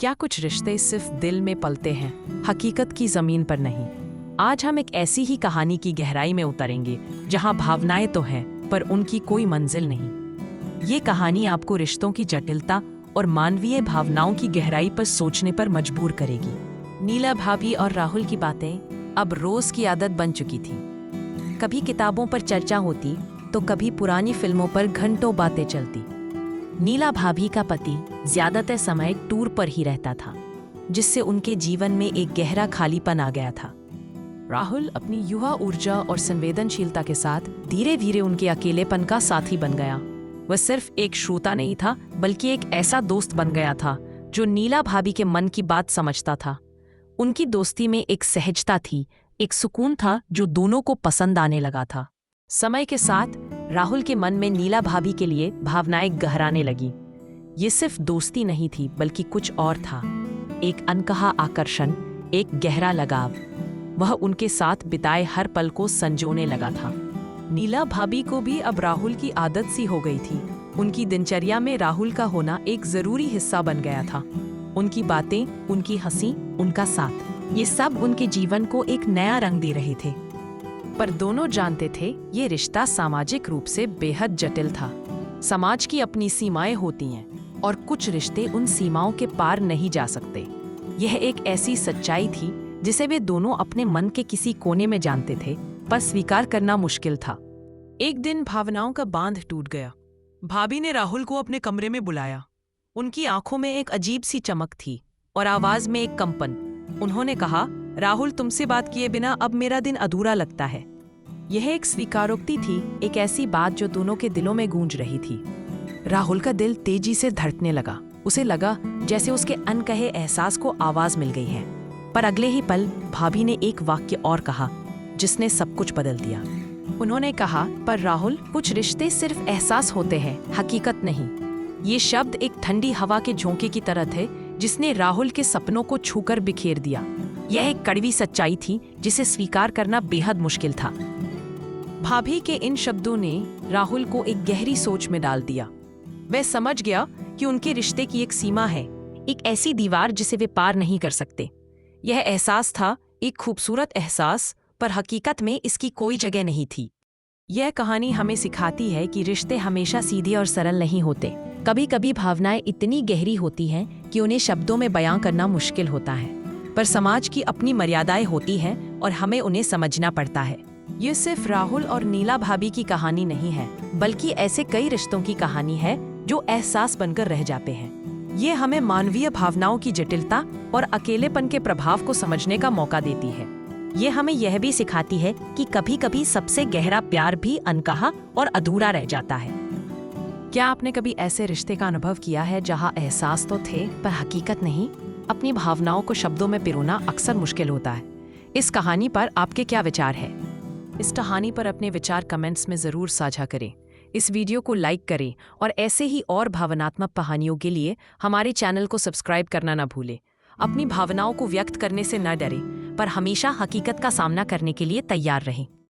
क्या कुछ रिश्ते सिर्फ दिल में पलते हैं, हकीकत की जमीन पर नहीं। आज हम एक ऐसी ही कहानी की गहराई में उतरेंगे जहां भावनाएं तो हैं पर उनकी कोई मंजिल नहीं। ये कहानी आपको रिश्तों की जटिलता और मानवीय भावनाओं की गहराई पर सोचने पर मजबूर करेगी। नीला भाभी और राहुल की बातें अब रोज की आदत बन चुकी थी। कभी किताबों पर चर्चा होती तो कभी पुरानी फिल्मों पर घंटों बातें चलती। नीला भाभी का पति ज्यादातर समय टूर पर ही रहता था, जिससे उनके जीवन में एक गहरा खालीपन आ गया था। राहुल अपनी युवा ऊर्जा और संवेदनशीलता के साथ धीरे धीरे उनके अकेलेपन का साथी बन गया। वह सिर्फ एक श्रोता नहीं था, बल्कि एक ऐसा दोस्त बन गया था जो नीला भाभी के मन की बात समझता था। उनकी दोस्ती में एक सहजता थी, एक सुकून था जो दोनों को पसंद आने लगा था। समय के साथ राहुल के मन में नीला भाभी के लिए भावनाएं गहराने लगी। ये सिर्फ दोस्ती नहीं थी, बल्कि कुछ और था, एक अनकहा आकर्षण, एक गहरा लगाव। वह उनके साथ बिताए हर पल को संजोने लगा था। नीला भाभी को भी अब राहुल की आदत सी हो गई थी। उनकी दिनचर्या में राहुल का होना एक जरूरी हिस्सा बन गया था। उनकी बातें, उनकी हंसी, उनका साथ, ये सब उनके जीवन को एक नया रंग दे रहे थे। पर दोनों जानते थे ये रिश्ता सामाजिक रूप से बेहद जटिल था। समाज की अपनी सीमाएं होती हैं और कुछ रिश्ते उन सीमाओं के पार नहीं जा सकते। यह एक ऐसी सच्चाई थी जिसे वे दोनों अपने मन के किसी कोने में जानते थे, पर स्वीकार करना मुश्किल था। एक दिन भावनाओं का बांध टूट गया। भाभी ने राहुल को अपने कमरे में बुलाया। उनकी आंखों में एक अजीब सी चमक थी और आवाज में एक कंपन। उन्होंने कहा, राहुल, तुमसे बात किए बिना अब मेरा दिन अधूरा लगता है। यह एक स्वीकारोक्ति थी, एक ऐसी बात जो दोनों के दिलों में गूंज रही थी। राहुल का दिल तेजी से धड़कने लगा। उसे लगा जैसे उसके अनकहे एहसास को आवाज मिल गई है। पर अगले ही पल भाभी ने एक वाक्य और कहा जिसने सब कुछ बदल दिया। उन्होंने कहा, पर राहुल, कुछ रिश्ते सिर्फ एहसास होते हैं, हकीकत नहीं। ये शब्द एक ठंडी हवा के झोंके की तरह थे जिसने राहुल के सपनों को छूकर बिखेर दिया। यह एक कड़वी सच्चाई थी जिसे स्वीकार करना बेहद मुश्किल था। भाभी के इन शब्दों ने राहुल को एक गहरी सोच में डाल दिया। वह समझ गया कि उनके रिश्ते की एक सीमा है, एक ऐसी दीवार जिसे वे पार नहीं कर सकते। यह एहसास था एक खूबसूरत एहसास, पर हकीकत में इसकी कोई जगह नहीं थी। यह कहानी हमें सिखाती है कि रिश्ते हमेशा सीधे और सरल नहीं होते। कभी कभी भावनाएं इतनी गहरी होती हैं कि उन्हें शब्दों में बयां करना मुश्किल होता है, पर समाज की अपनी मर्यादाएं होती हैं और हमें उन्हें समझना पड़ता है। ये सिर्फ राहुल और नीला भाभी की कहानी नहीं है, बल्कि ऐसे कई रिश्तों की कहानी है जो एहसास बनकर रह जाते हैं। ये हमें मानवीय भावनाओं की जटिलता और अकेलेपन के प्रभाव को समझने का मौका देती है। ये हमें यह भी सिखाती है कि कभी कभी सबसे गहरा प्यार भी अनकहा और अधूरा रह जाता है। क्या आपने कभी ऐसे रिश्ते का अनुभव किया है जहाँ एहसास तो थे पर हकीकत नहीं? अपनी भावनाओं को शब्दों में पिरोना अक्सर मुश्किल होता है। इस कहानी पर आपके क्या विचार है? इस कहानी पर अपने विचार कमेंट्स में जरूर साझा करें। इस वीडियो को लाइक करें और ऐसे ही और भावनात्मक कहानियों के लिए हमारे चैनल को सब्सक्राइब करना न भूलें। अपनी भावनाओं को व्यक्त करने से न डरें, पर हमेशा हकीकत का सामना करने के लिए तैयार रहें।